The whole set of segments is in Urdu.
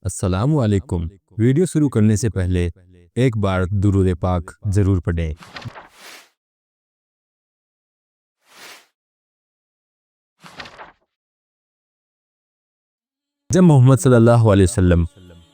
السلام علیکم۔ ویڈیو شروع کرنے سے پہلے ایک بار درود پاک ضرور پڑھیں۔ جب محمد صلی اللہ علیہ وسلم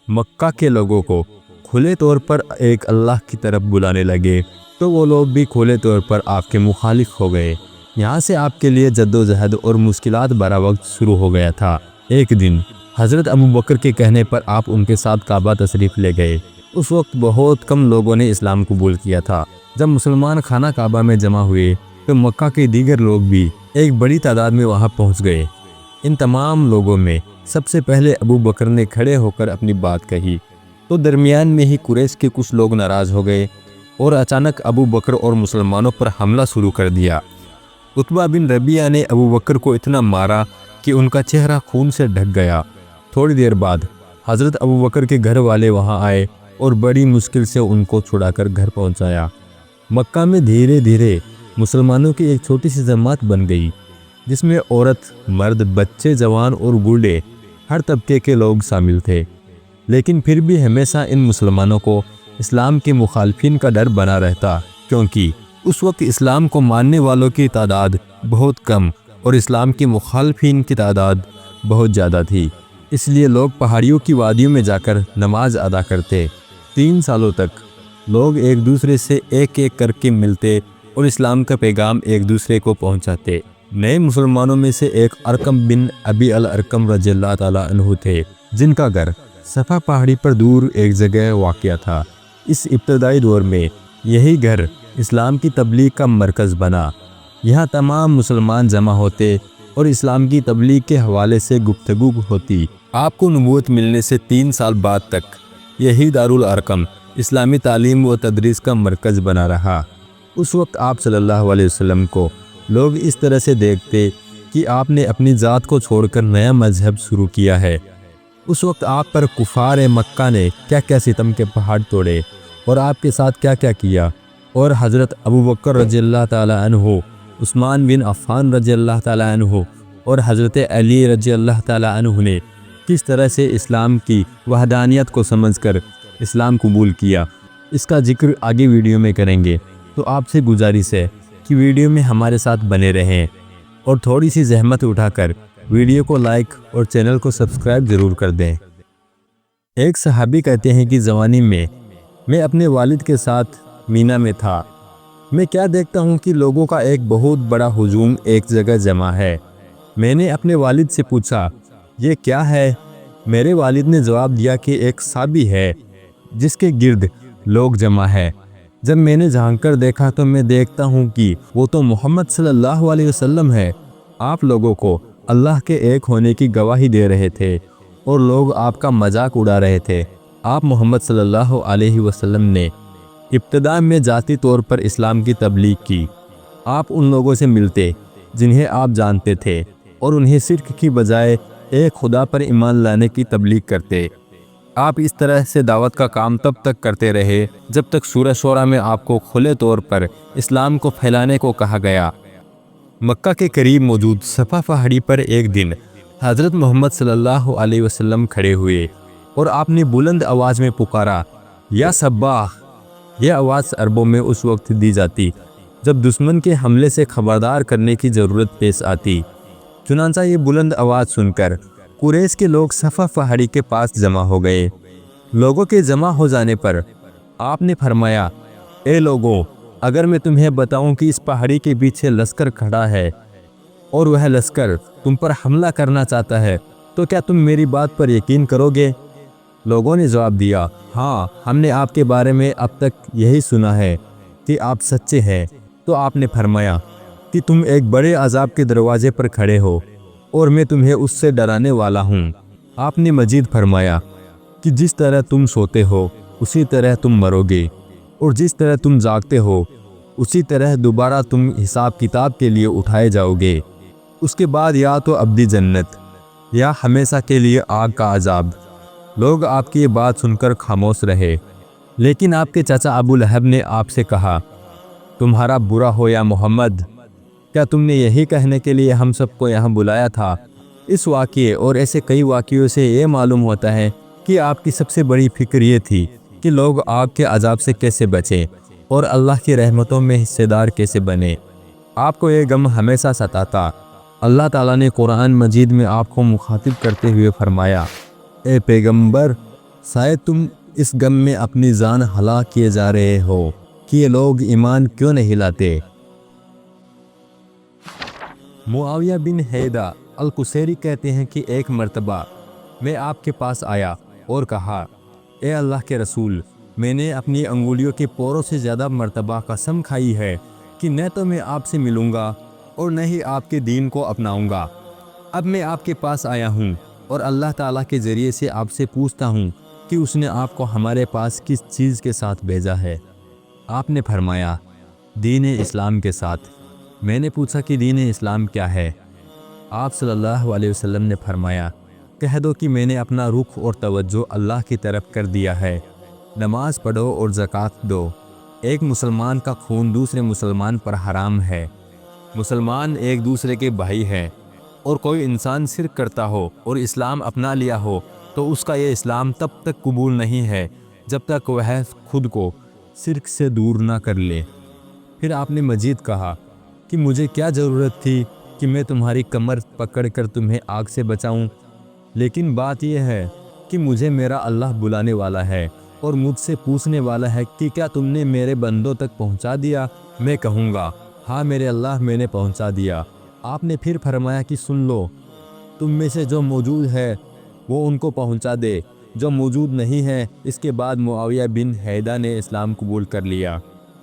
مکہ کے لوگوں کو کھلے طور پر ایک اللہ کی طرف بلانے لگے تو وہ لوگ بھی کھلے طور پر آپ کے مخالف ہو گئے۔ یہاں سے آپ کے لیے جد و جہد اور مشکلات برا وقت شروع ہو گیا تھا۔ ایک دن حضرت ابو بکر کے کہنے پر آپ ان کے ساتھ کعبہ تشریف لے گئے۔ اس وقت بہت کم لوگوں نے اسلام قبول کیا تھا۔ جب مسلمان خانہ کعبہ میں جمع ہوئے تو مکہ کے دیگر لوگ بھی ایک بڑی تعداد میں وہاں پہنچ گئے۔ ان تمام لوگوں میں سب سے پہلے ابو بکر نے کھڑے ہو کر اپنی بات کہی تو درمیان میں ہی قریش کے کچھ لوگ ناراض ہو گئے اور اچانک ابو بکر اور مسلمانوں پر حملہ شروع کر دیا۔ عتبہ بن ربیعہ نے ابو بکر کو اتنا مارا کہ ان کا چہرہ خون سے ڈھک گیا۔ تھوڑی دیر بعد حضرت ابو بکر کے گھر والے وہاں آئے اور بڑی مشکل سے ان کو چھڑا کر گھر پہنچایا۔ مکہ میں دھیرے دھیرے مسلمانوں کی ایک چھوٹی سی جماعت بن گئی جس میں عورت، مرد، بچے، جوان اور بوڑھے ہر طبقے کے لوگ شامل تھے، لیکن پھر بھی ہمیشہ ان مسلمانوں کو اسلام کے مخالفین کا ڈر بنا رہتا، کیونکہ اس وقت اسلام کو ماننے والوں کی تعداد بہت کم اور اسلام کے مخالفین کی تعداد بہت زیادہ تھی۔ اس لیے لوگ پہاڑیوں کی وادیوں میں جا کر نماز ادا کرتے۔ 3 سالوں تک لوگ ایک دوسرے سے ایک ایک کر کے ملتے اور اسلام کا پیغام ایک دوسرے کو پہنچاتے۔ نئے مسلمانوں میں سے ایک ارقم بن ابی الارقم رضی اللہ تعالیٰ عنہ تھے، جن کا گھر صفا پہاڑی پر دور ایک جگہ واقع تھا۔ اس ابتدائی دور میں یہی گھر اسلام کی تبلیغ کا مرکز بنا۔ یہاں تمام مسلمان جمع ہوتے اور اسلام کی تبلیغ کے حوالے سے گفتگو ہوتی۔ آپ کو نبوت ملنے سے 3 سال بعد تک یہی دارالارقم اسلامی تعلیم و تدریس کا مرکز بنا رہا۔ اس وقت آپ صلی اللہ علیہ وسلم کو لوگ اس طرح سے دیکھتے کہ آپ نے اپنی ذات کو چھوڑ کر نیا مذہب شروع کیا ہے۔ اس وقت آپ پر کفار مکہ نے کیا کیا ستم کے پہاڑ توڑے اور آپ کے ساتھ کیا کیا کیا، اور حضرت ابو بکر رضی اللہ تعالیٰ عنہ، عثمان بن عفان رضی اللہ تعالیٰ عنہ اور حضرت علی رضی اللہ تعالیٰ عنہ نے کس طرح سے اسلام کی وحدانیت کو سمجھ کر اسلام قبول کیا، اس کا ذکر آگے ویڈیو میں کریں گے۔ تو آپ سے گزارش ہے کہ ویڈیو میں ہمارے ساتھ بنے رہیں اور تھوڑی سی زحمت اٹھا کر ویڈیو کو لائک اور چینل کو سبسکرائب ضرور کر دیں۔ ایک صحابی کہتے ہیں کہ جوانی میں اپنے والد کے ساتھ مینا میں تھا۔ میں کیا دیکھتا ہوں کہ لوگوں کا ایک بہت بڑا ہجوم ایک جگہ جمع ہے۔ میں نے اپنے والد سے پوچھا، یہ کیا ہے؟ میرے والد نے جواب دیا کہ ایک صحابی ہے جس کے گرد لوگ جمع ہے۔ جب میں نے جھانک کر دیکھا تو میں دیکھتا ہوں کہ وہ تو محمد صلی اللہ علیہ وسلم ہے۔ آپ لوگوں کو اللہ کے ایک ہونے کی گواہی دے رہے تھے اور لوگ آپ کا مذاق اڑا رہے تھے۔ آپ محمد صلی اللہ علیہ وسلم نے ابتدا میں ذاتی طور پر اسلام کی تبلیغ کی۔ آپ ان لوگوں سے ملتے جنہیں آپ جانتے تھے اور انہیں شرک کی بجائے ایک خدا پر ایمان لانے کی تبلیغ کرتے۔ آپ اس طرح سے دعوت کا کام تب تک کرتے رہے جب تک سورہ شورى میں آپ کو کھلے طور پر اسلام کو پھیلانے کو کہا گیا۔ مکہ کے قریب موجود صفا پہاڑی پر ایک دن حضرت محمد صلی اللہ علیہ وسلم کھڑے ہوئے اور آپ نے بلند آواز میں پکارا، یا صباح! یہ آواز عربوں میں اس وقت دی جاتی جب دشمن کے حملے سے خبردار کرنے کی ضرورت پیش آتی۔ چنانچہ یہ بلند آواز سن کر قریش کے لوگ صفا پہاڑی کے پاس جمع ہو گئے۔ لوگوں کے جمع ہو جانے پر آپ نے فرمایا، اے لوگوں، اگر میں تمہیں بتاؤں کہ اس پہاڑی کے پیچھے لشکر کھڑا ہے اور وہ لشکر تم پر حملہ کرنا چاہتا ہے تو کیا تم میری بات پر یقین کرو گے؟ لوگوں نے جواب دیا، ہاں، ہم نے آپ کے بارے میں اب تک یہی سنا ہے کہ آپ سچے ہیں۔ تو آپ نے فرمایا کہ تم ایک بڑے عذاب کے دروازے پر کھڑے ہو اور میں تمہیں اس سے ڈرانے والا ہوں۔ آپ نے مزید فرمایا کہ جس طرح تم سوتے ہو اسی طرح تم مرو گے، اور جس طرح تم جاگتے ہو اسی طرح دوبارہ تم حساب کتاب کے لیے اٹھائے جاؤ گے۔ اس کے بعد یا تو ابدی جنت یا ہمیشہ کے لیے آگ کا عذاب۔ لوگ آپ کی یہ بات سن کر خاموش رہے، لیکن آپ کے چچا ابو لہب نے آپ سے کہا، تمہارا برا ہو یا محمد، کیا تم نے یہی کہنے کے لیے ہم سب کو یہاں بلایا تھا؟ اس واقعے اور ایسے کئی واقعوں سے یہ معلوم ہوتا ہے کہ آپ کی سب سے بڑی فکر یہ تھی کہ لوگ آگ کے عذاب سے کیسے بچیں اور اللہ کی رحمتوں میں حصے دار کیسے بنیں۔ آپ کو یہ غم ہمیشہ ستاتا۔ اللہ تعالیٰ نے قرآن مجید میں آپ کو مخاطب کرتے ہوئے فرمایا، اے پیغمبر، شاید تم اس غم میں اپنی جان ہلاک کیے جا رہے ہو کہ یہ لوگ ایمان کیوں نہیں لاتے۔ معاویہ بن حیدہ القشیری کہتے ہیں کہ ایک مرتبہ میں آپ کے پاس آیا اور کہا، اے اللہ کے رسول، میں نے اپنی انگلیوں کے پوروں سے زیادہ مرتبہ قسم کھائی ہے کہ نہ تو میں آپ سے ملوں گا اور نہ ہی آپ کے دین کو اپناؤں گا۔ اب میں آپ کے پاس آیا ہوں اور اللہ تعالیٰ کے ذریعے سے آپ سے پوچھتا ہوں کہ اس نے آپ کو ہمارے پاس کس چیز کے ساتھ بھیجا ہے۔ آپ نے فرمایا، دین اسلام کے ساتھ۔ میں نے پوچھا کہ دین اسلام کیا ہے؟ آپ صلی اللہ علیہ وسلم نے فرمایا، کہہ دو کہ میں نے اپنا رخ اور توجہ اللہ کی طرف کر دیا ہے، نماز پڑھو اور زکوٰۃ دو۔ ایک مسلمان کا خون دوسرے مسلمان پر حرام ہے، مسلمان ایک دوسرے کے بھائی ہیں، اور کوئی انسان شرک کرتا ہو اور اسلام اپنا لیا ہو تو اس کا یہ اسلام تب تک قبول نہیں ہے جب تک وہ خود کو شرک سے دور نہ کر لے۔ پھر آپ نے مزید کہا کہ مجھے کیا ضرورت تھی کہ میں تمہاری کمر پکڑ کر تمہیں آگ سے بچاؤں، لیکن بات یہ ہے کہ مجھے میرا اللہ بلانے والا ہے اور مجھ سے پوچھنے والا ہے کہ کیا تم نے میرے بندوں تک پہنچا دیا؟ میں کہوں گا، ہاں میرے اللہ، میں نے پہنچا دیا۔ آپ نے پھر فرمایا کہ سن لو، تم میں سے جو موجود ہے وہ ان کو پہنچا دے جو موجود نہیں ہے۔ اس کے بعد معاویہ بن حیدہ نے اسلام قبول کر لیا۔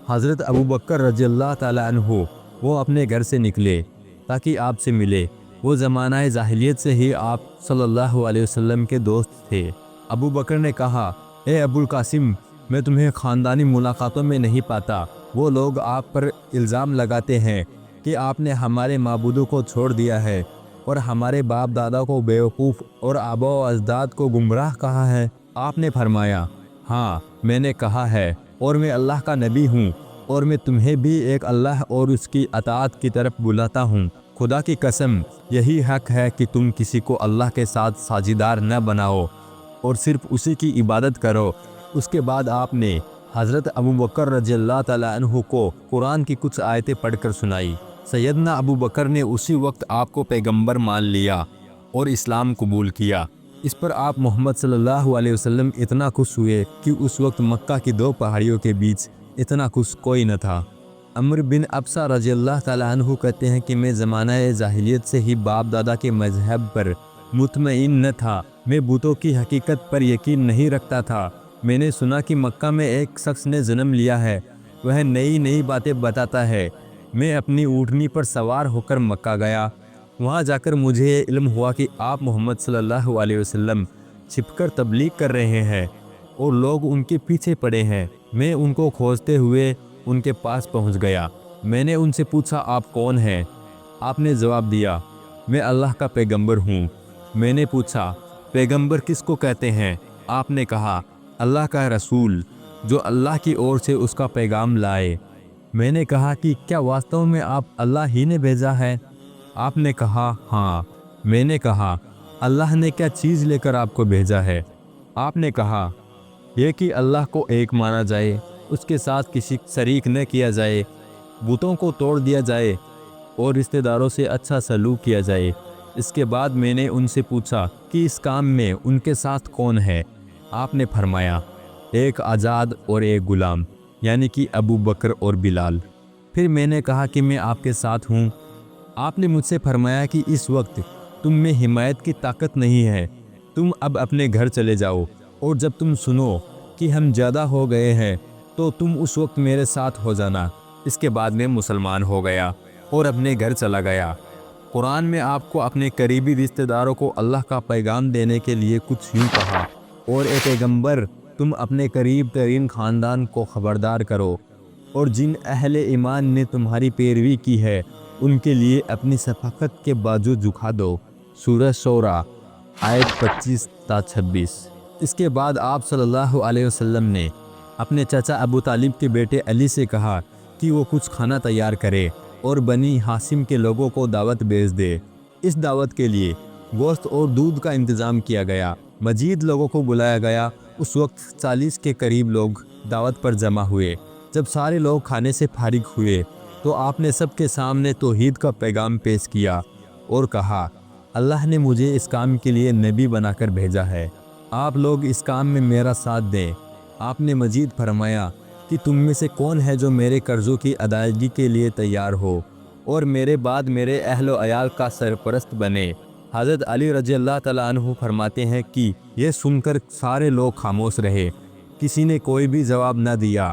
حضرت ابوبکر رضی اللہ تعالیٰ عنہ وہ اپنے گھر سے نکلے تاکہ آپ سے ملے۔ وہ زمانہ جاہلیت سے ہی آپ صلی اللہ علیہ وسلم کے دوست تھے۔ ابوبکر نے کہا، اے ابو القاسم، میں تمہیں خاندانی ملاقاتوں میں نہیں پاتا۔ وہ لوگ آپ پر الزام لگاتے ہیں کہ آپ نے ہمارے معبودوں کو چھوڑ دیا ہے اور ہمارے باپ دادا کو بیوقوف اور آباء و اجداد کو گمراہ کہا ہے۔ آپ نے فرمایا، ہاں میں نے کہا ہے، اور میں اللہ کا نبی ہوں، اور میں تمہیں بھی ایک اللہ اور اس کی اطاعت کی طرف بلاتا ہوں۔ خدا کی قسم، یہی حق ہے کہ تم کسی کو اللہ کے ساتھ ساجدار نہ بناؤ اور صرف اسی کی عبادت کرو۔ اس کے بعد آپ نے حضرت ابوبکر رضی اللہ تعالیٰ عنہ کو قرآن کی کچھ آیتیں پڑھ کر سنائی۔ سیدنا ابوبکر نے اسی وقت آپ کو پیغمبر مان لیا اور اسلام قبول کیا۔ اس پر آپ محمد صلی اللہ علیہ وسلم اتنا خوش ہوئے کہ اس وقت مکہ کی دو پہاڑیوں کے بیچ اتنا خوش کوئی نہ تھا۔ عمرو بن ابسہ رضی اللہ تعالیٰ عنہ کہتے ہیں کہ میں زمانہ جاہلیت سے ہی باپ دادا کے مذہب پر مطمئن نہ تھا۔ میں بتوں کی حقیقت پر یقین نہیں رکھتا تھا۔ میں نے سنا کہ مکہ میں ایک شخص نے جنم لیا ہے، وہ نئی نئی باتیں بتاتا ہے۔ میں اپنی اونٹنی پر سوار ہو کر مکہ گیا۔ وہاں جا کر مجھے یہ علم ہوا کہ آپ محمد صلی اللہ علیہ وسلم چھپ کر تبلیغ کر رہے ہیں اور لوگ ان کے پیچھے پڑے ہیں۔ میں ان کو کھوجتے ہوئے ان کے پاس پہنچ گیا۔ میں نے ان سے پوچھا، آپ کون ہیں؟ آپ نے جواب دیا، میں اللہ کا پیغمبر ہوں۔ میں نے پوچھا، پیغمبر کس کو کہتے ہیں؟ آپ نے کہا، اللہ کا رسول جو اللہ کی اور سے اس کا پیغام لائے۔ میں نے کہا کہ کیا واستو میں آپ اللہ ہی نے بھیجا ہے؟ آپ نے کہا، ہاں۔ میں نے کہا، اللہ نے کیا چیز لے کر آپ کو بھیجا ہے؟ آپ نے کہا، یہ کہ اللہ کو ایک مانا جائے، اس کے ساتھ کسی شریک نہ کیا جائے، بتوں کو توڑ دیا جائے اور رشتہ داروں سے اچھا سلوک کیا جائے۔ اس کے بعد میں نے ان سے پوچھا کہ اس کام میں ان کے ساتھ کون ہے؟ آپ نے فرمایا، ایک آزاد اور ایک غلام، یعنی کہ ابو بکر اور بلال۔ پھر میں نے کہا کہ میں آپ کے ساتھ ہوں۔ آپ نے مجھ سے فرمایا کہ اس وقت تم میں حمایت کی طاقت نہیں ہے، تم اب اپنے گھر چلے جاؤ، اور جب تم سنو کہ ہم زیادہ ہو گئے ہیں تو تم اس وقت میرے ساتھ ہو جانا۔ اس کے بعد میں مسلمان ہو گیا اور اپنے گھر چلا گیا۔ قرآن میں آپ کو اپنے قریبی رشتہ داروں کو اللہ کا پیغام دینے کے لیے کچھ یوں کہا، اور اے پیغمبر، تم اپنے قریب ترین خاندان کو خبردار کرو، اور جن اہل ایمان نے تمہاری پیروی کی ہے ان کے لیے اپنی شفقت کے بازو جھکا دو۔ سورہ شورى آیت 25 تا 26۔ اس کے بعد آپ صلی اللہ علیہ وسلم نے اپنے چچا ابو طالب کے بیٹے علی سے کہا کہ وہ کچھ کھانا تیار کرے اور بنی ہاشم کے لوگوں کو دعوت بھیج دے۔ اس دعوت کے لیے گوشت اور دودھ کا انتظام کیا گیا۔ مزید لوگوں کو بلایا گیا۔ اس وقت 40 کے قریب لوگ دعوت پر جمع ہوئے۔ جب سارے لوگ کھانے سے فارغ ہوئے تو آپ نے سب کے سامنے توحید کا پیغام پیش کیا اور کہا، اللہ نے مجھے اس کام کے لیے نبی بنا کر بھیجا ہے، آپ لوگ اس کام میں میرا ساتھ دیں۔ آپ نے مزید فرمایا کہ تم میں سے کون ہے جو میرے قرضوں کی ادائیگی کے لیے تیار ہو اور میرے بعد میرے اہل و عیال کا سرپرست بنے۔ حضرت علی رضی اللہ تعالیٰ عنہ فرماتے ہیں کہ یہ سن کر سارے لوگ خاموش رہے، کسی نے کوئی بھی جواب نہ دیا۔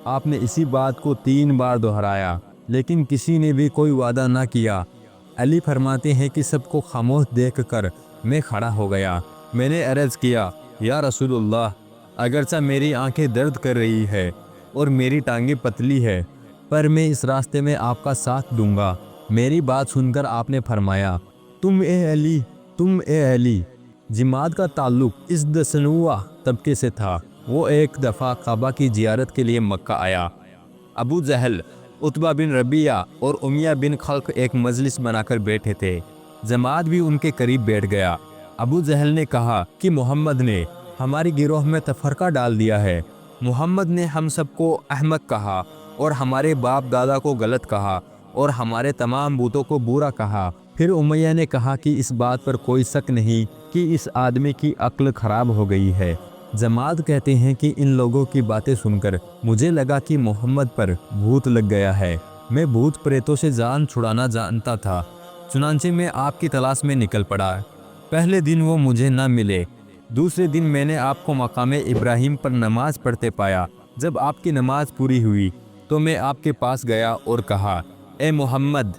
آپ نے اسی بات کو 3 بار دہرایا لیکن کسی نے بھی کوئی وعدہ نہ کیا۔ علی فرماتے ہیں کہ سب کو خاموش دیکھ کر میں کھڑا ہو گیا۔ میں نے عرض کیا، یا رسول اللہ، اگرچہ میری آنکھیں درد کر رہی ہے اور میری ٹانگیں پتلی ہے، پر میں اس راستے میں آپ کا ساتھ دوں گا۔ میری بات سن کر آپ نے فرمایا، تم اے علی۔ جماعت کا تعلق اس دسنوع طبقے سے تھا۔ وہ ایک دفعہ کعبہ کی زیارت کے لیے مکہ آیا۔ ابو جہل، عتبہ بن ربیعہ اور امیہ بن خلف ایک مجلس بنا کر بیٹھے تھے۔ جماعت بھی ان کے قریب بیٹھ گیا۔ ابو جہل نے کہا کہ محمد نے ہماری گروہ میں تفرقہ ڈال دیا ہے۔ محمد نے ہم سب کو احمق کہا اور ہمارے باپ دادا کو غلط کہا اور ہمارے تمام بتوں کو برا کہا۔ پھر امیہ نے کہا کہ اس بات پر کوئی شک نہیں کہ اس آدمی کی عقل خراب ہو گئی ہے۔ جماعت کہتے ہیں کہ ان لوگوں کی باتیں سن کر مجھے لگا کہ محمد پر بھوت لگ گیا ہے۔ میں بھوت پریتوں سے جان چھڑانا جانتا تھا، چنانچہ میں آپ کی تلاش میں نکل پڑا۔ پہلے دن وہ مجھے نہ ملے۔ دوسرے دن میں نے آپ کو مقام ابراہیم پر نماز پڑھتے پایا۔ جب آپ کی نماز پوری ہوئی تو میں آپ کے پاس گیا اور کہا، اے محمد،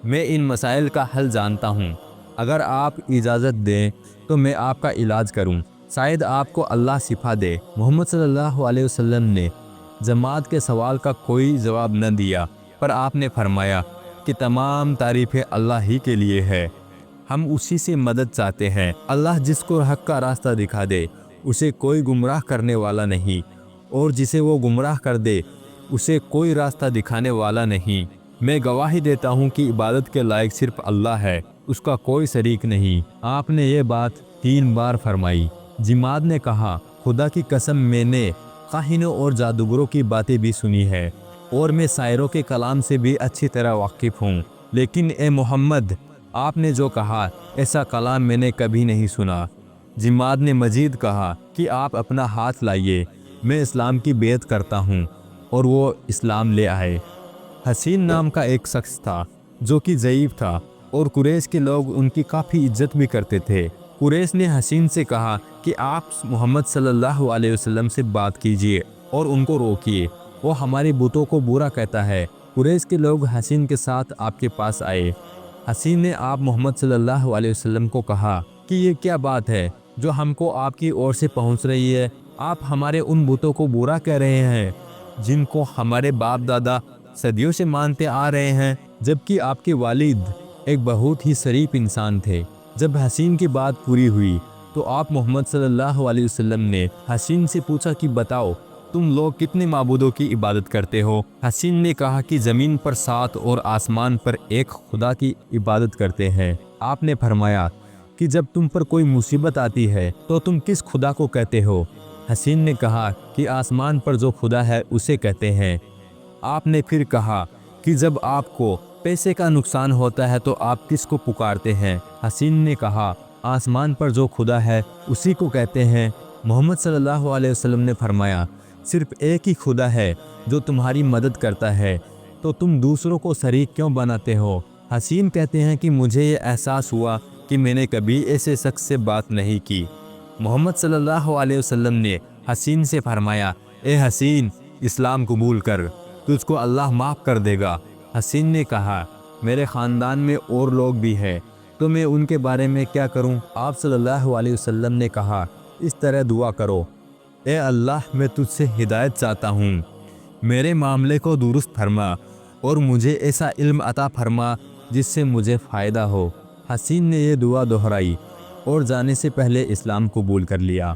میں ان مسائل کا حل جانتا ہوں، اگر آپ اجازت دیں تو میں آپ کا علاج کروں، شاید آپ کو اللہ شفا دے۔ محمد صلی اللہ علیہ وسلم نے جماعت کے سوال کا کوئی جواب نہ دیا، پر آپ نے فرمایا کہ تمام تعریفیں اللہ ہی کے لیے ہے، ہم اسی سے مدد چاہتے ہیں۔ اللہ جس کو حق کا راستہ دکھا دے اسے کوئی گمراہ کرنے والا نہیں، اور جسے وہ گمراہ کر دے اسے کوئی راستہ دکھانے والا نہیں۔ میں گواہی دیتا ہوں کہ عبادت کے لائق صرف اللہ ہے، اس کا کوئی شریک نہیں۔ آپ نے یہ بات 3 بار فرمائی۔ جماعت نے کہا، خدا کی قسم، میں نے کاہنوں اور جادوگروں کی باتیں بھی سنی ہے اور میں شاعروں کے کلام سے بھی اچھی طرح واقف ہوں، لیکن اے محمد، آپ نے جو کہا ایسا کلام میں نے کبھی نہیں سنا۔ جماعت نے مزید کہا کہ آپ اپنا ہاتھ لائیے، میں اسلام کی بیعت کرتا ہوں، اور وہ اسلام لے آئے۔ حسین نام کا ایک شخص تھا جو کہ ضعیف تھا اور قریش کے لوگ ان کی کافی عزت بھی کرتے تھے۔ قریش نے حسین سے کہا کہ آپ محمد صلی اللہ علیہ وسلم سے بات کیجیے اور ان کو روکیے، وہ ہمارے بتوں کو برا کہتا ہے۔ قریش کے لوگ حسین کے ساتھ آپ کے پاس آئے۔ حسین نے آپ محمد صلی اللہ علیہ وسلم کو کہا کہ یہ کیا بات ہے جو ہم کو آپ کی اور سے پہنچ رہی ہے؟ آپ ہمارے ان بتوں کو برا کہہ رہے ہیں جن کو ہمارے باپ دادا صدیوں سے مانتے آ رہے ہیں، جبکہ آپ کے والد ایک بہت ہی شریف انسان تھے۔ جب حسین کی بات پوری ہوئی تو آپ محمد صلی اللہ علیہ وسلم نے حسین سے پوچھا کہ بتاؤ، تم لوگ کتنے معبودوں کی عبادت کرتے ہو؟ حسین نے کہا کہ زمین پر 7 اور آسمان پر ایک خدا کی عبادت کرتے ہیں۔ آپ نے فرمایا کہ جب تم پر کوئی مصیبت آتی ہے تو تم کس خدا کو کہتے ہو؟ حسین نے کہا کہ آسمان پر جو خدا ہے اسے کہتے ہیں۔ آپ نے پھر کہا کہ جب آپ کو پیسے کا نقصان ہوتا ہے تو آپ کس کو پکارتے ہیں؟ حسین نے کہا، آسمان پر جو خدا ہے اسی کو کہتے ہیں۔ محمد صلی اللہ علیہ وسلم نے فرمایا، صرف ایک ہی خدا ہے جو تمہاری مدد کرتا ہے، تو تم دوسروں کو شریک کیوں بناتے ہو؟ حسین کہتے ہیں کہ مجھے یہ احساس ہوا کہ میں نے کبھی ایسے شخص سے بات نہیں کی۔ محمد صلی اللہ علیہ وسلم نے حسین سے فرمایا، اے حسین، اسلام قبول کر، تجھ کو اللہ معاف کر دے گا۔ حسین نے کہا، میرے خاندان میں اور لوگ بھی ہیں، تو میں ان کے بارے میں کیا کروں؟ آپ صلی اللہ علیہ وسلم نے کہا، اس طرح دعا کرو، اے اللہ، میں تجھ سے ہدایت چاہتا ہوں، میرے معاملے کو درست فرما اور مجھے ایسا علم عطا فرما جس سے مجھے فائدہ ہو۔ حسین نے یہ دعا دہرائی اور جانے سے پہلے اسلام قبول کر لیا۔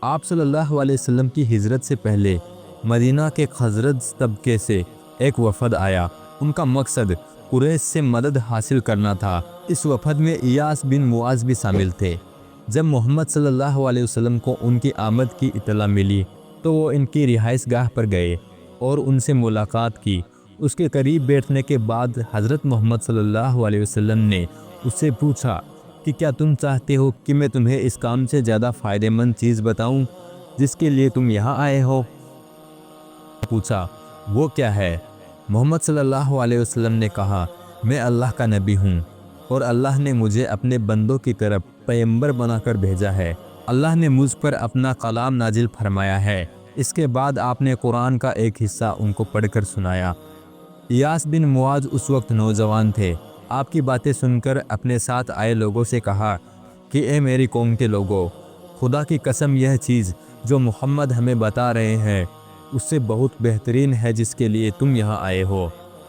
آپ صلی اللہ علیہ وسلم کی ہجرت سے پہلے مدینہ کے خزرج طبقے سے ایک وفد آیا۔ ان کا مقصد قریش سے مدد حاصل کرنا تھا۔ اس وفد میں ایاس بن معاذ بھی شامل تھے۔ جب محمد صلی اللہ علیہ وسلم کو ان کی آمد کی اطلاع ملی تو وہ ان کی رہائش گاہ پر گئے اور ان سے ملاقات کی۔ اس کے قریب بیٹھنے کے بعد حضرت محمد صلی اللہ علیہ وسلم نے اس سے پوچھا کہ کیا تم چاہتے ہو کہ میں تمہیں اس کام سے زیادہ فائدہ مند چیز بتاؤں جس کے لیے تم یہاں آئے ہو؟ پوچھا وہ کیا ہے؟ محمد صلی اللہ علیہ وسلم نے کہا میں اللہ کا نبی ہوں اور اللہ نے مجھے اپنے بندوں کی طرف پیغمبر بنا کر بھیجا ہے۔ اللہ نے مجھ پر اپنا کلام نازل فرمایا ہے۔ اس کے بعد آپ نے قرآن کا ایک حصہ ان کو پڑھ کر سنایا۔ ایاس بن معاذ اس وقت نوجوان تھے۔ آپ کی باتیں سن کر اپنے ساتھ آئے لوگوں سے کہا کہ اے میری قوم کے لوگوں، خدا کی قسم یہ چیز جو محمد ہمیں بتا رہے ہیں اس سے بہت بہترین ہے جس کے لیے تم یہاں آئے ہو۔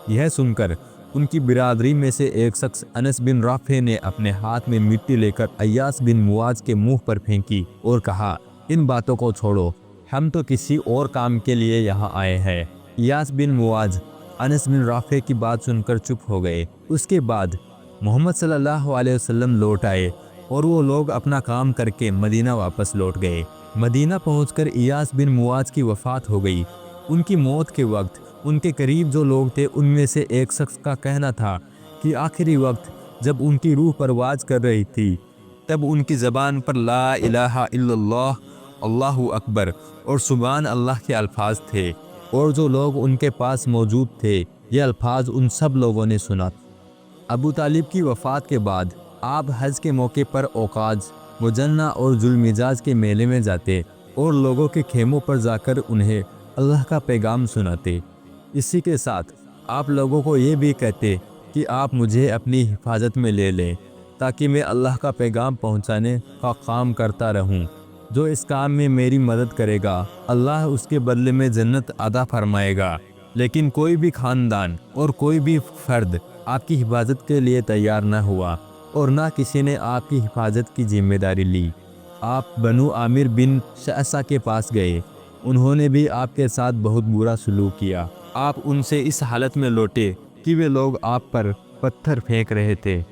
یہ سن کر ان کی برادری میں سے ایک شخص انس بن رافع نے اپنے ہاتھ میں مٹی لے کر ایاس بن معاذ کے منہ پر پھینکی اور کہا ان باتوں کو چھوڑو، ہم تو کسی اور کام کے لیے یہاں آئے ہیں۔ ایاس بن معاذ انس بن رافع کی بات سن کر چپ ہو گئے۔ اس کے بعد محمد صلی اللہ علیہ وسلم لوٹ آئے اور وہ لوگ اپنا کام کر کے مدینہ واپس لوٹ گئے۔ مدینہ پہنچ کر ایاس بن معاذ کی وفات ہو گئی۔ ان کی موت کے وقت ان کے قریب جو لوگ تھے ان میں سے ایک شخص کا کہنا تھا کہ آخری وقت جب ان کی روح پرواز کر رہی تھی تب ان کی زبان پر لا الہ الا اللہ، اللہ اکبر اور سبحان اللہ کے الفاظ تھے، اور جو لوگ ان کے پاس موجود تھے یہ الفاظ ان سب لوگوں نے سنا۔ ابو طالب کی وفات کے بعد آپ حج کے موقع پر اوقاز، مجنہ اور ذوالمجاز کے میلے میں جاتے اور لوگوں کے خیموں پر جا کر انہیں اللہ کا پیغام سناتے۔ اسی کے ساتھ آپ لوگوں کو یہ بھی کہتے کہ آپ مجھے اپنی حفاظت میں لے لیں تاکہ میں اللہ کا پیغام پہنچانے کا کام کرتا رہوں۔ جو اس کام میں میری مدد کرے گا اللہ اس کے بدلے میں جنت عطا فرمائے گا۔ لیکن کوئی بھی خاندان اور کوئی بھی فرد آپ کی حفاظت کے لیے تیار نہ ہوا اور نہ کسی نے آپ کی حفاظت کی ذمہ داری لی۔ آپ بنو عامر بن شعثہ کے پاس گئے، انہوں نے بھی آپ کے ساتھ بہت برا سلوک کیا۔ آپ ان سے اس حالت میں لوٹے کہ وہ لوگ آپ پر پتھر پھینک رہے تھے۔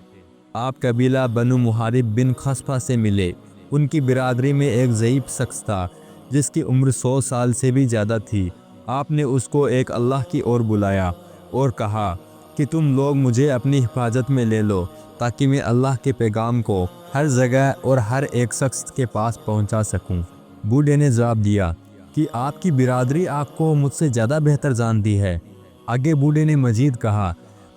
آپ قبیلہ بنو محارب بن خصفہ سے ملے۔ ان کی برادری میں ایک ضعیف شخص تھا جس کی عمر 100 سال سے بھی زیادہ تھی۔ آپ نے اس کو ایک اللہ کی اور بلایا اور کہا کہ تم لوگ مجھے اپنی حفاظت میں لے لو تاکہ میں اللہ کے پیغام کو ہر جگہ اور ہر ایک شخص کے پاس پہنچا سکوں۔ بوڑھے نے جواب دیا کہ آپ کی برادری آپ کو مجھ سے زیادہ بہتر جانتی ہے۔ آگے بوڑھے نے مزید کہا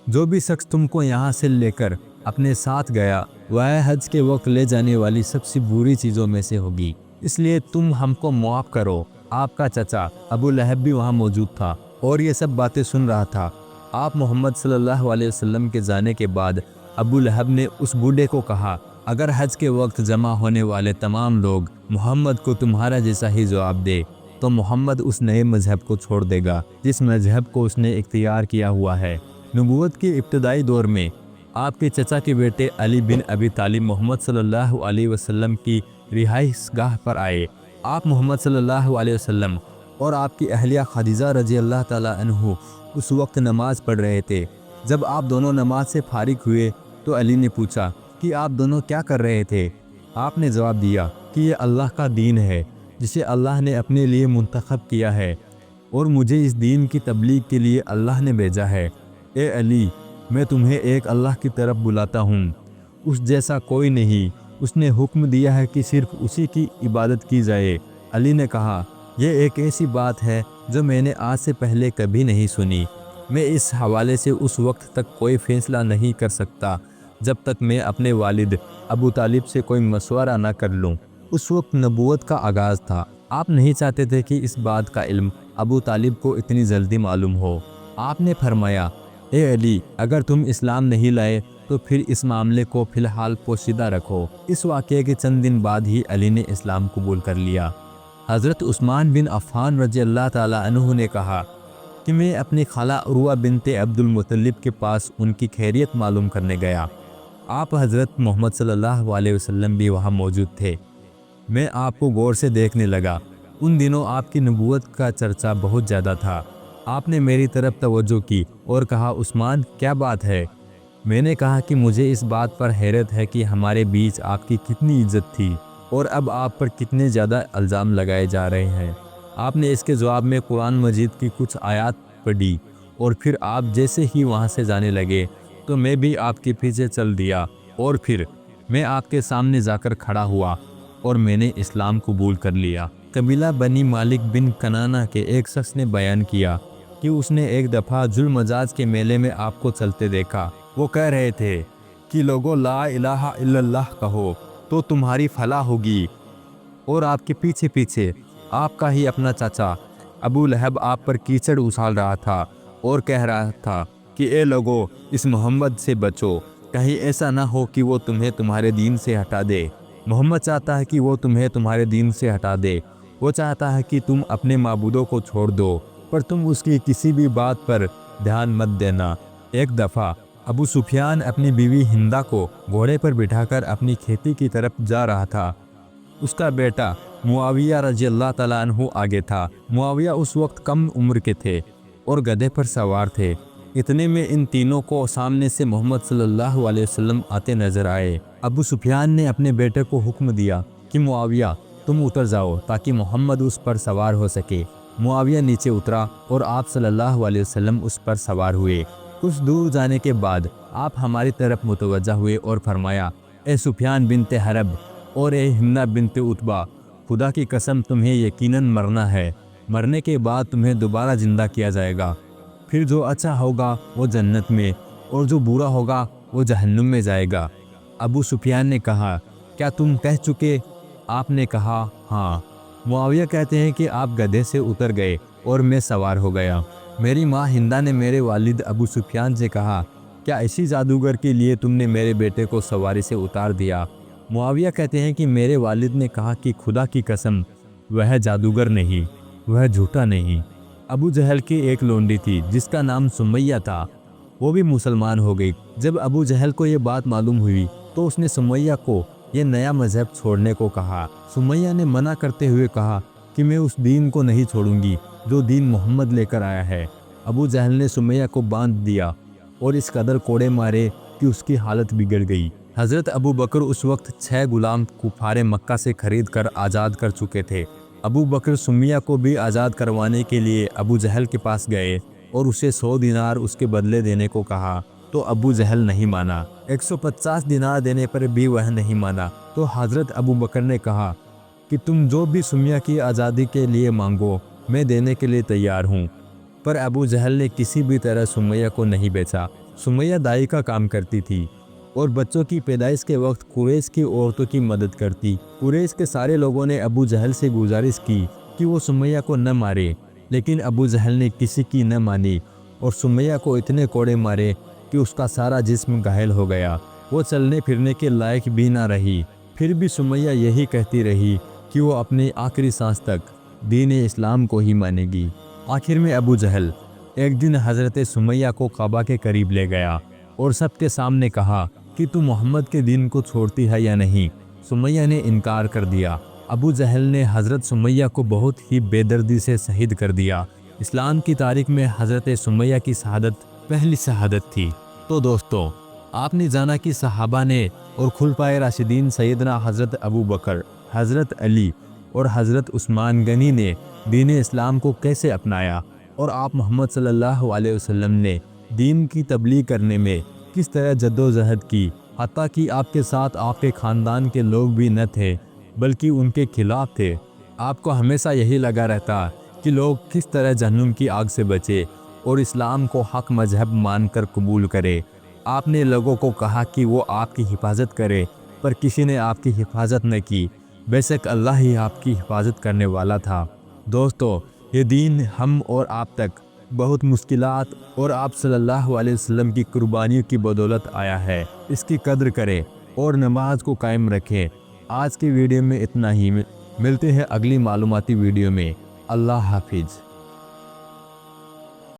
جو بھی شخص تم کو یہاں سے لے کر اپنے ساتھ گیا وہ حج کے وقت لے جانے والی سب سے بری چیزوں میں سے ہوگی، اس لیے تم ہم کو معاف کرو۔ آپ کا چچا ابو لہب بھی وہاں موجود تھا اور یہ سب باتیں سن رہا تھا۔ آپ محمد صلی اللہ علیہ وسلم کے جانے کے بعد ابو لہب نے اس بوڑھے کو کہا اگر حج کے وقت جمع ہونے والے تمام لوگ محمد کو تمہارا جیسا ہی جواب دے تو محمد اس نئے مذہب کو چھوڑ دے گا جس مذہب کو اس نے اختیار کیا ہوا ہے۔ نبوت کے ابتدائی دور میں آپ کے چچا کے بیٹے علی بن ابی طالب محمد صلی اللہ علیہ وسلم کی رہائش گاہ پر آئے۔ آپ محمد صلی اللہ علیہ وسلم اور آپ کی اہلیہ خدیجہ رضی اللہ تعالی عنہ اس وقت نماز پڑھ رہے تھے۔ جب آپ دونوں نماز سے فارغ ہوئے تو علی نے پوچھا کہ آپ دونوں کیا کر رہے تھے؟ آپ نے جواب دیا کہ یہ اللہ کا دین ہے جسے اللہ نے اپنے لیے منتخب کیا ہے اور مجھے اس دین کی تبلیغ کے لیے اللہ نے بھیجا ہے۔ اے علی، میں تمہیں ایک اللہ کی طرف بلاتا ہوں، اس جیسا کوئی نہیں۔ اس نے حکم دیا ہے کہ صرف اسی کی عبادت کی جائے۔ علی نے کہا یہ ایک ایسی بات ہے جو میں نے آج سے پہلے کبھی نہیں سنی۔ میں اس حوالے سے اس وقت تک کوئی فیصلہ نہیں کر سکتا جب تک میں اپنے والد ابو طالب سے کوئی مشورہ نہ کر لوں۔ اس وقت نبوت کا آغاز تھا۔ آپ نہیں چاہتے تھے کہ اس بات کا علم ابو طالب کو اتنی جلدی معلوم ہو۔ آپ نے فرمایا اے علی، اگر تم اسلام نہیں لائے تو پھر اس معاملے کو فی الحال پوشیدہ رکھو۔ اس واقعے کے چند دن بعد ہی علی نے اسلام قبول کر لیا۔ حضرت عثمان بن عفان رضی اللہ تعالی عنہ نے کہا کہ میں اپنی خالہ عروہ بنت عبد المطلب کے پاس ان کی خیریت معلوم کرنے گیا۔ آپ حضرت محمد صلی اللہ علیہ وسلم بھی وہاں موجود تھے۔ میں آپ کو غور سے دیکھنے لگا۔ ان دنوں آپ کی نبوت کا چرچا بہت زیادہ تھا۔ آپ نے میری طرف توجہ کی اور کہا عثمان کیا بات ہے؟ میں نے کہا کہ مجھے اس بات پر حیرت ہے کہ ہمارے بیچ آپ کی کتنی عزت تھی اور اب آپ پر کتنے زیادہ الزام لگائے جا رہے ہیں۔ آپ نے اس کے جواب میں قرآن مجید کی کچھ آیات پڑھی اور پھر آپ جیسے ہی وہاں سے جانے لگے تو میں بھی آپ کے پیچھے چل دیا، اور پھر میں آپ کے سامنے جا کر کھڑا ہوا اور میں نے اسلام قبول کر لیا۔ قبیلہ بنی مالک بن کنانہ کے ایک شخص نے بیان کیا کہ اس نے ایک دفعہ ذوالمجاز کے میلے میں آپ کو چلتے دیکھا۔ وہ کہہ رہے تھے کہ لوگوں لا الہ الا اللہ کہو تو تمہاری فلاح ہوگی، اور آپ کے پیچھے پیچھے آپ کا ہی اپنا چاچا ابو لہب آپ پر کیچڑ اچھال رہا تھا اور کہہ رہا تھا کہ اے لوگو اس محمد سے بچو، کہیں ایسا نہ ہو کہ وہ تمہیں تمہارے دین سے ہٹا دے۔ محمد چاہتا ہے کہ وہ تمہیں تمہارے دین سے ہٹا دے، وہ چاہتا ہے کہ تم اپنے معبودوں کو چھوڑ دو، پر تم اس کی کسی بھی بات پر دھیان مت دینا۔ ایک دفعہ ابو سفیان اپنی بیوی ہندہ کو گھوڑے پر بٹھا کر اپنی کھیتی کی طرف جا رہا تھا۔ اس کا بیٹا معاویہ رضی اللہ تعالیٰ عنہ آگے تھا۔ معاویہ اس وقت کم عمر کے تھے اور گدھے پر سوار تھے۔ اتنے میں ان تینوں کو سامنے سے محمد صلی اللہ علیہ وسلم آتے نظر آئے۔ ابو سفیان نے اپنے بیٹے کو حکم دیا کہ معاویہ تم اتر جاؤ تاکہ محمد اس پر سوار ہو سکے۔ معاویہ نیچے اترا اور آپ صلی اللہ علیہ وسلم اس پر سوار ہوئے۔ کچھ دور جانے کے بعد آپ ہماری طرف متوجہ ہوئے اور فرمایا، اے سفیان بنت حرب اور اے ہندہ بنت عتبہ، خدا کی قسم تمہیں یقیناً مرنا ہے، مرنے کے بعد تمہیں دوبارہ زندہ کیا جائے گا، پھر جو اچھا ہوگا وہ جنت میں اور جو برا ہوگا وہ جہنم میں جائے گا۔ ابو سفیان نے کہا، کیا تم کہہ چکے؟ آپ نے کہا ہاں۔ معاویہ کہتے ہیں کہ آپ گدھے سے اتر گئے اور میں سوار ہو گیا۔ میری ماں ہندہ نے میرے والد ابو سفیان سے کہا، کیا اسی جادوگر کے لیے تم نے میرے بیٹے کو سواری سے اتار دیا؟ معاویہ کہتے ہیں کہ میرے والد نے کہا کہ خدا کی قسم وہ جادوگر نہیں، وہ جھوٹا نہیں۔ ابو جہل کی ایک لونڈی تھی جس کا نام سمیہ تھا، وہ بھی مسلمان ہو گئی۔ جب ابو جہل کو یہ بات معلوم ہوئی تو اس نے سمیہ کو یہ نیا مذہب چھوڑنے کو کہا۔ سمیہ نے منع کرتے ہوئے کہا کہ میں اس دین کو نہیں چھوڑوں گی جو دین محمد لے کر آیا ہے۔ ابو جہل نے سمیہ کو باندھ دیا اور اس قدر کوڑے مارے کہ اس کی حالت بگڑ گئی۔ حضرت ابو بکر اس وقت 6 غلام کفار مکہ سے خرید کر آزاد کر چکے تھے۔ ابو بکر سمیہ کو بھی آزاد کروانے کے لیے ابو جہل کے پاس گئے اور اسے 100 دینار اس کے بدلے دینے کو کہا تو ابو جہل نہیں مانا۔ 150 دینار دینے پر بھی وہ نہیں مانا تو حضرت ابو بکر نے کہا کہ تم جو بھی سمیہ کی آزادی کے لیے مانگو میں دینے کے لیے تیار ہوں، پر ابو جہل نے کسی بھی طرح سمیہ کو نہیں بیچا۔ سمیہ دائی کا کام کرتی تھی اور بچوں کی پیدائش کے وقت قریش کی عورتوں کی مدد کرتی۔ قریش کے سارے لوگوں نے ابو جہل سے گزارش کی کہ وہ سمیہ کو نہ مارے، لیکن ابو جہل نے کسی کی نہ مانی اور سمیہ کو اتنے کوڑے مارے کہ اس کا سارا جسم گھائل ہو گیا، وہ چلنے پھرنے کے لائق بھی نہ رہی۔ پھر بھی سمیہ یہی کہتی رہی کہ وہ اپنی آخری سانس تک دین اسلام کو ہی مانے گی۔ آخر میں ابو جہل ایک دن حضرت سمیہ کو کعبہ کے قریب لے گیا اور سب کے سامنے کہا کہ تو محمد کے دین کو چھوڑتی ہے یا نہیں؟ سمیہ نے انکار کر دیا۔ ابو جہل نے حضرت سمیہ کو بہت ہی بے دردی سے شہید کر دیا۔ اسلام کی تاریخ میں حضرت سمیہ کی شہادت پہلی شہادت تھی۔ تو دوستو، آپ نے جانا کہ صحابہ نے اور خلفائے راشدین سیدنا حضرت ابو بکر، حضرت علی اور حضرت عثمان غنی نے دین اسلام کو کیسے اپنایا، اور آپ محمد صلی اللہ علیہ وسلم نے دین کی تبلیغ کرنے میں کس طرح جدوجہد کی، حتیٰ کہ آپ کے ساتھ آپ کے خاندان کے لوگ بھی نہ تھے بلکہ ان کے خلاف تھے۔ آپ کو ہمیشہ یہی لگا رہتا کہ لوگ کس طرح جہنم کی آگ سے بچے اور اسلام کو حق مذہب مان کر قبول کرے۔ آپ نے لوگوں کو کہا کہ وہ آپ کی حفاظت کرے، پر کسی نے آپ کی حفاظت نہ کی، بے شک اللہ ہی آپ کی حفاظت کرنے والا تھا۔ دوستو، یہ دین ہم اور آپ تک بہت مشکلات اور آپ صلی اللہ علیہ وسلم کی قربانیوں کی بدولت آیا ہے۔ اس کی قدر کریں اور نماز کو قائم رکھیں۔ آج کی ویڈیو میں اتنا ہی، ملتے ہیں اگلی معلوماتی ویڈیو میں۔ اللہ حافظ۔